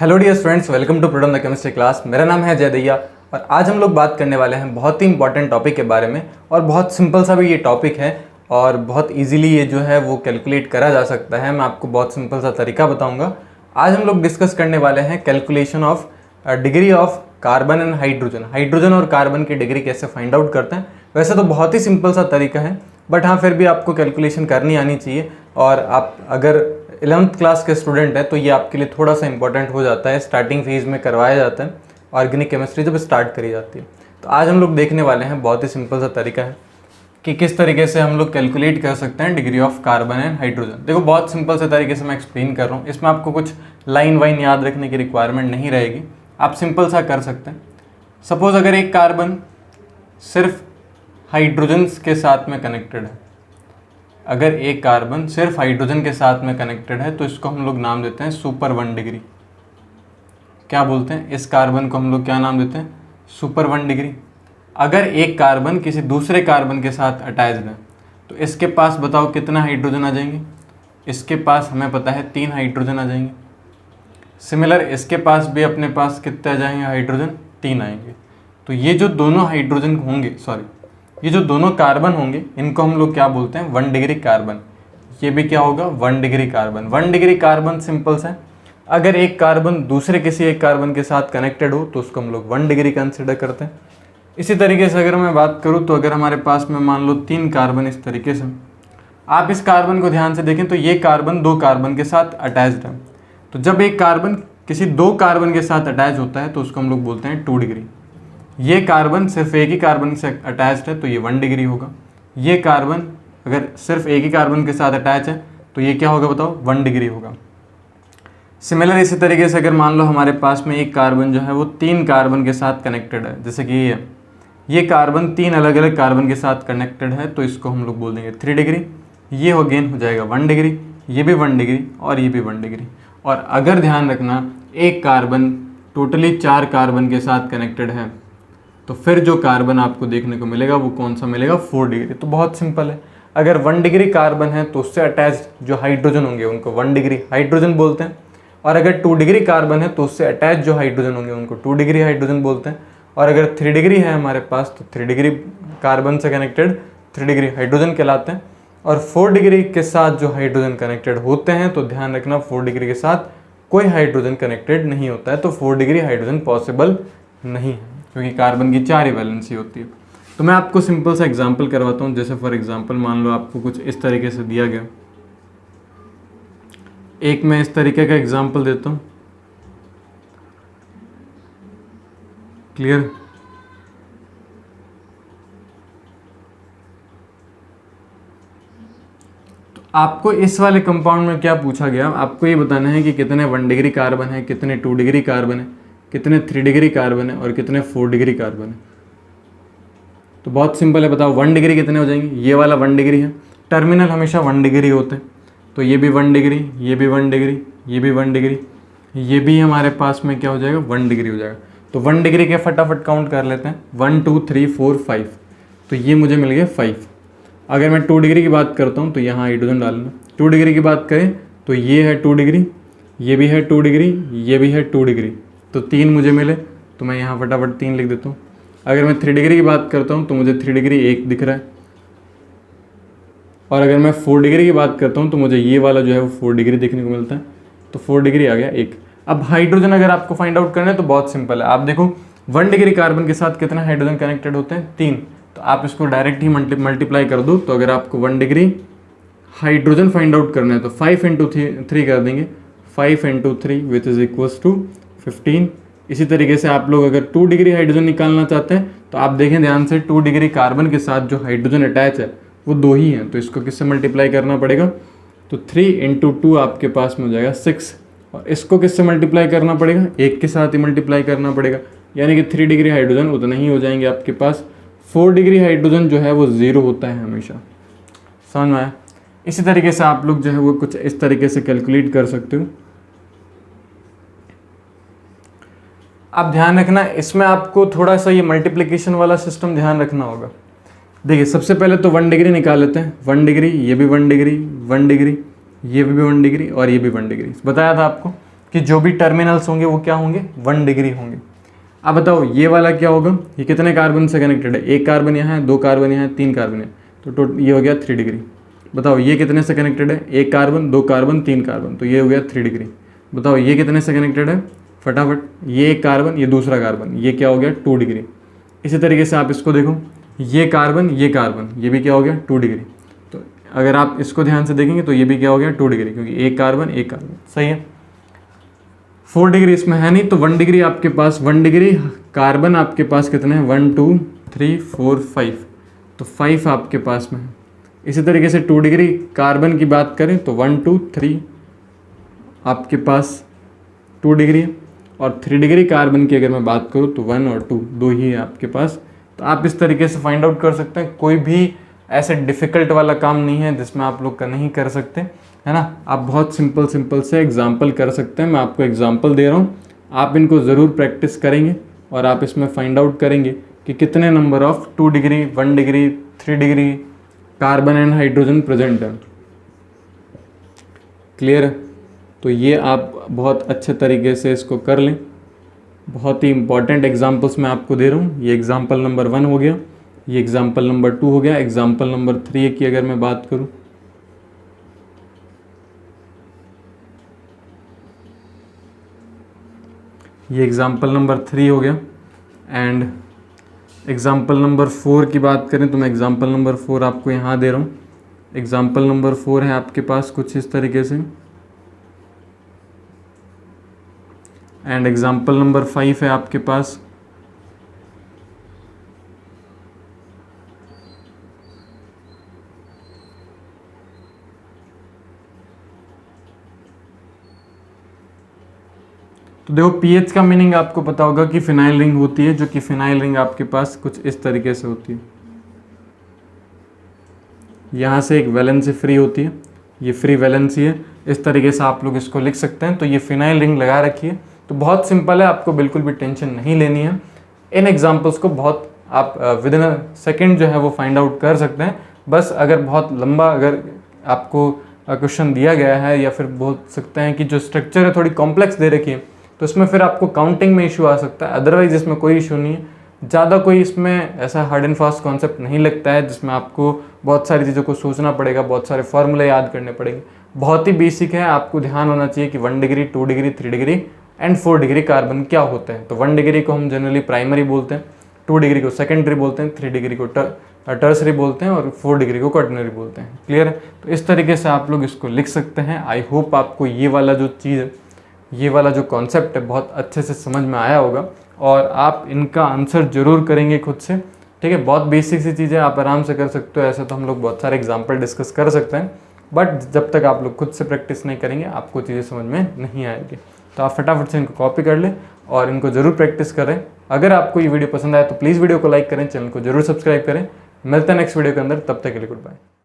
Hello dear students, welcome to प्रोडम the chemistry class. मेरा नाम है जय दैया और आज हम लोग बात करने वाले हैं बहुत ही इंपॉर्टेंट टॉपिक के बारे में। और बहुत सिंपल सा भी ये टॉपिक है और बहुत इजीली ये जो है वो कैलकुलेट करा जा सकता है। मैं आपको बहुत सिंपल सा तरीका बताऊंगा। आज हम लोग डिस्कस करने वाले हैं calculation of degree of carbon and hydrogen. Hydrogen और कार्बन की डिग्री कैसे फाइंड आउट करते हैं। वैसे तो बहुत ही सिंपल सा तरीका है, बट हाँ फिर भी आपको कैलकुलेशन करनी आनी चाहिए। और आप अगर 11th क्लास के स्टूडेंट है तो ये आपके लिए थोड़ा सा इंपॉर्टेंट हो जाता है। स्टार्टिंग फेज में करवाया जाता है ऑर्गेनिक केमिस्ट्री जब स्टार्ट करी जाती है। तो आज हम लोग देखने वाले हैं बहुत ही सिंपल सा तरीका है कि किस तरीके से हम लोग कैलकुलेट कर सकते हैं degree of carbon and hydrogen. देखो बहुत सिंपल से तरीके से मैं एक्सप्लेन कर रहा हूँ। इसमें आपको कुछ लाइन वाइन याद रखने की रिक्वायरमेंट नहीं रहेगी, आप सिंपल सा कर सकते हैं। सपोज अगर एक कार्बन सिर्फ हाइड्रोजन के साथ में कनेक्टेड है, अगर एक कार्बन सिर्फ हाइड्रोजन के साथ में कनेक्टेड है तो इसको हम लोग नाम देते हैं सुपर 1 डिग्री। क्या बोलते हैं, इस कार्बन को हम लोग क्या नाम देते हैं, सुपर 1 डिग्री। अगर एक कार्बन किसी दूसरे कार्बन के साथ अटैच्ड है तो इसके पास बताओ कितना हाइड्रोजन आ जाएंगे। इसके पास हमें पता है 3 हाइड्रोजन आ जाएंगे। सिमिलर इसके पास भी अपने पास कितने आ जाएंगे, हाइड्रोजन 3 आएंगे। तो ये जो दोनों हाइड्रोजन होंगे, ये जो दोनों कार्बन होंगे इनको हम लोग क्या बोलते हैं, 1 डिग्री कार्बन। ये भी क्या होगा, 1 degree carbon. 1 degree carbon simple सा है। अगर एक कार्बन दूसरे किसी एक कार्बन के साथ कनेक्टेड हो तो उसको हम लोग 1 डिग्री कंसिडर करते हैं। इसी तरीके से अगर मैं बात करूँ तो अगर हमारे पास में मान लो 3 कार्बन, इस तरीके से आप इस कार्बन को ध्यान से देखें तो ये कार्बन 2 कार्बन के साथ अटैच्ड है। तो जब एक कार्बन किसी 2 कार्बन के साथ अटैच होता है तो उसको हम लोग बोलते हैं 2 डिग्री। ये कार्बन सिर्फ एक ही कार्बन से अटैच्ड है तो ये 1 डिग्री होगा। ये कार्बन अगर सिर्फ एक ही कार्बन के साथ अटैच है तो ये क्या होगा बताओ, 1 डिग्री होगा। सिमिलर इसी तरीके से अगर मान लो हमारे पास में एक कार्बन जो है वो 3 कार्बन के साथ कनेक्टेड है, जैसे कि ये कार्बन 3 अलग अलग कार्बन के साथ कनेक्टेड है तो इसको हम लोग बोल देंगे 3 डिग्री। ये अगेन हो जाएगा 1 डिग्री, ये भी 1 डिग्री और ये भी 1 डिग्री। और अगर ध्यान रखना एक कार्बन टोटली 4 कार्बन के साथ कनेक्टेड है तो फिर जो कार्बन आपको देखने को मिलेगा वो कौन सा मिलेगा, 4 डिग्री। तो बहुत सिंपल है, अगर 1 डिग्री कार्बन है तो उससे अटैच्ड जो हाइड्रोजन होंगे उनको 1 डिग्री हाइड्रोजन बोलते हैं। और अगर 2 डिग्री कार्बन है तो उससे अटैच जो हाइड्रोजन होंगे उनको 2 डिग्री हाइड्रोजन बोलते हैं। और अगर 3 डिग्री है हमारे पास तो 3 डिग्री कार्बन से कनेक्टेड 3 डिग्री हाइड्रोजन कहलाते हैं। और 4 डिग्री के साथ जो हाइड्रोजन कनेक्टेड होते हैं तो ध्यान रखना 4 डिग्री के साथ कोई हाइड्रोजन कनेक्टेड नहीं होता है, तो 4 डिग्री हाइड्रोजन पॉसिबल नहीं है क्योंकि कार्बन की 4 ही वैलेंसी होती है। तो मैं आपको सिंपल सा एग्जांपल करवाता हूँ। जैसे फॉर एग्जांपल मान लो आपको कुछ इस तरीके से दिया गया, एक मैं इस तरीके का एग्जांपल देता हूँ, क्लियर। तो आपको इस वाले कंपाउंड में क्या पूछा गया, आपको ये बताना है कि कितने 1 डिग्री कार्बन है, कितने 2 डिग्री कार्बन है, कितने 3 डिग्री कार्बन है और कितने 4 डिग्री कार्बन है। तो बहुत सिंपल है, बताओ 1 डिग्री कितने हो जाएंगे। ये वाला 1 डिग्री है, टर्मिनल हमेशा 1 डिग्री होते हैं तो ये भी 1 डिग्री, ये भी 1 डिग्री, ये भी 1 डिग्री, ये भी हमारे पास में क्या हो जाएगा, 1 डिग्री हो जाएगा। तो 1 डिग्री के फटाफट काउंट कर लेते हैं, 1 2 3 4 5। तो ये मुझे मिल गया 5। अगर मैं 2 डिग्री की बात करता हूँ तो यहाँ हाइड्रोजन डालना। 2 डिग्री की बात करें तो ये है 2 डिग्री, ये भी है 2 डिग्री, ये भी है 2 डिग्री, तो 3 मुझे मिले। तो मैं यहाँ फटाफट 3 लिख देता हूँ। अगर मैं 3 डिग्री की बात करता हूँ तो मुझे 3 डिग्री 1 दिख रहा है। और अगर मैं 4 डिग्री की बात करता हूँ तो मुझे ये वाला जो है वो 4 डिग्री देखने को मिलता है, तो 4 डिग्री आ गया 1। अब हाइड्रोजन अगर आपको फाइंड आउट करना है तो बहुत सिंपल है। आप देखो 1 डिग्री कार्बन के साथ कितना हाइड्रोजन कनेक्टेड होते हैं, 3। तो आप इसको डायरेक्ट ही मल्टीप्लाई कर दो। तो अगर आपको 1 डिग्री हाइड्रोजन फाइंड आउट करना है तो 5 × 3 कर देंगे, 5 × 3 विच इज इक्वल्स टू 15। इसी तरीके से आप लोग अगर 2 डिग्री हाइड्रोजन निकालना चाहते हैं तो आप देखें ध्यान से, 2 डिग्री कार्बन के साथ जो हाइड्रोजन अटैच है वो 2 ही हैं, तो इसको किससे मल्टीप्लाई करना पड़ेगा, तो 3 × 2 आपके पास में हो जाएगा 6। और इसको किससे मल्टीप्लाई करना पड़ेगा, 1 के साथ ही मल्टीप्लाई करना पड़ेगा, यानी कि 3 डिग्री हाइड्रोजन उतना ही हो जाएंगे आपके पास। 4 डिग्री हाइड्रोजन जो है वो 0 होता है हमेशा, समझ में आया। इसी तरीके से आप लोग जो है वो कुछ इस तरीके से कैलकुलेट कर सकते हो। आप ध्यान रखना इसमें आपको थोड़ा सा ये मल्टीप्लिकेशन वाला सिस्टम ध्यान रखना होगा। देखिए सबसे पहले तो 1 डिग्री निकाल लेते हैं, 1 डिग्री, ये भी 1 डिग्री, 1 डिग्री, ये भी 1 डिग्री और ये भी 1 डिग्री। बताया था आपको कि जो भी टर्मिनल्स होंगे वो क्या होंगे, 1 डिग्री होंगे। अब बताओ ये वाला क्या होगा, ये कितने कार्बन से कनेक्टेड है, 1 कार्बन यहाँ है, 2 कार्बन यहाँ है, 3 कार्बन है, तो ये हो गया 3 डिग्री। बताओ ये कितने से कनेक्टेड है, 1 कार्बन, 2 कार्बन, 3 कार्बन, तो ये हो गया 3 डिग्री। बताओ ये कितने से कनेक्टेड है, फटाफट, ये 1 कार्बन, ये दूसरा कार्बन, ये क्या हो गया 2 डिग्री। इसी तरीके से आप इसको देखो, ये कार्बन, ये भी क्या हो गया 2 डिग्री। तो अगर आप इसको ध्यान से देखेंगे तो ये भी क्या हो गया 2 डिग्री, क्योंकि 1 कार्बन 1 कार्बन, सही है। 4 डिग्री इसमें है नहीं, तो 1 डिग्री आपके पास, 1 डिग्री कार्बन आपके पास कितने हैं, 1 2 3 4 5, तो 5 आपके पास में है। इसी तरीके से 2 डिग्री कार्बन की बात करें तो 1 2 3 आपके पास 2 डिग्री है, और 3 डिग्री कार्बन की अगर मैं बात करूँ तो 1 और 2 दो ही है आपके पास। तो आप इस तरीके से फाइंड आउट कर सकते हैं, कोई भी ऐसे डिफ़िकल्ट वाला काम नहीं है जिसमें आप लोग का नहीं कर सकते, है ना। आप बहुत सिंपल से एग्जाम्पल कर सकते हैं। मैं आपको एग्जाम्पल दे रहा हूँ, आप इनको ज़रूर प्रैक्टिस करेंगे और आप इसमें फाइंड आउट करेंगे कि कितने number of 2 degree, 1 degree, 3 degree carbon and hydrogen present है। क्लियर है? तो ये आप बहुत अच्छे तरीके से इसको कर लें। बहुत ही इंपॉर्टेंट एग्जाम्पल्स मैं आपको दे रहा हूँ। ये एग्जाम्पल नंबर 1 हो गया, ये एग्जाम्पल नंबर 2 हो गया। एग्जाम्पल नंबर 3 की अगर मैं बात करूँ, ये एग्जाम्पल नंबर 3 हो गया। एंड एग्जाम्पल नंबर 4 की बात करें तो मैं एग्जाम्पल नंबर 4 आपको यहाँ दे रहा हूँ। एग्जाम्पल नंबर 4 है आपके पास कुछ इस तरीके से। एंड एग्जाम्पल नंबर 5 है आपके पास तो देखो पीएच का मीनिंग आपको पता होगा कि फिनाइल रिंग होती है, जो कि फिनाइल रिंग आपके पास कुछ इस तरीके से होती है। यहाँ से एक वैलेंसी फ्री होती है, ये फ्री वैलेंसी है। इस तरीके से आप लोग इसको लिख सकते हैं। तो ये फिनाइल रिंग लगा रखी है, तो बहुत सिंपल है, आपको बिल्कुल भी टेंशन नहीं लेनी है। इन एग्जाम्पल्स को बहुत आप विद इन अ सेकेंड जो है वो फाइंड आउट कर सकते हैं। बस अगर बहुत लंबा अगर आपको क्वेश्चन दिया गया है, या फिर बोल सकते हैं कि जो स्ट्रक्चर है थोड़ी कॉम्प्लेक्स दे रखी है, तो इसमें फिर आपको काउंटिंग में इशू आ सकता है। अदरवाइज इसमें कोई इशू नहीं है। ज़्यादा कोई इसमें ऐसा हार्ड एंड फास्ट कॉन्सेप्ट नहीं लगता है जिसमें आपको बहुत सारी चीज़ों को सोचना पड़ेगा, बहुत सारे फॉर्मूले याद करने पड़ेंगे। बहुत ही बेसिक है। आपको ध्यान होना चाहिए कि 1 degree, 2 degree, 3 degree and 4 degree carbon क्या होते हैं। तो 1 डिग्री को हम जनरली प्राइमरी बोलते हैं, 2 डिग्री को सेकेंडरी बोलते हैं, 3 डिग्री को टर्सरी बोलते हैं, और 4 डिग्री को क्वाटरनरी बोलते हैं। क्लियर है? तो इस तरीके से आप लोग इसको लिख सकते हैं। आई होप आपको ये वाला जो चीज़ है, ये वाला जो कॉन्सेप्ट है बहुत अच्छे से समझ में आया होगा, और आप इनका आंसर जरूर करेंगे खुद से। ठीक है, बहुत बेसिक सी चीज़ें आप आराम से कर सकते हो। ऐसे तो हम लोग बहुत सारे एग्जाम्पल डिस्कस कर सकते हैं, बट जब तक आप लोग खुद से प्रैक्टिस नहीं करेंगे आपको चीज़ें समझ में नहीं आएगी। तो आप फटाफट से इनको कॉपी कर लें और इनको जरूर प्रैक्टिस करें। अगर आपको ये वीडियो पसंद आए तो प्लीज़ वीडियो को लाइक करें, चैनल को जरूर सब्सक्राइब करें। मिलते हैं नेक्स्ट वीडियो के अंदर, तब तक के लिए गुड बाय।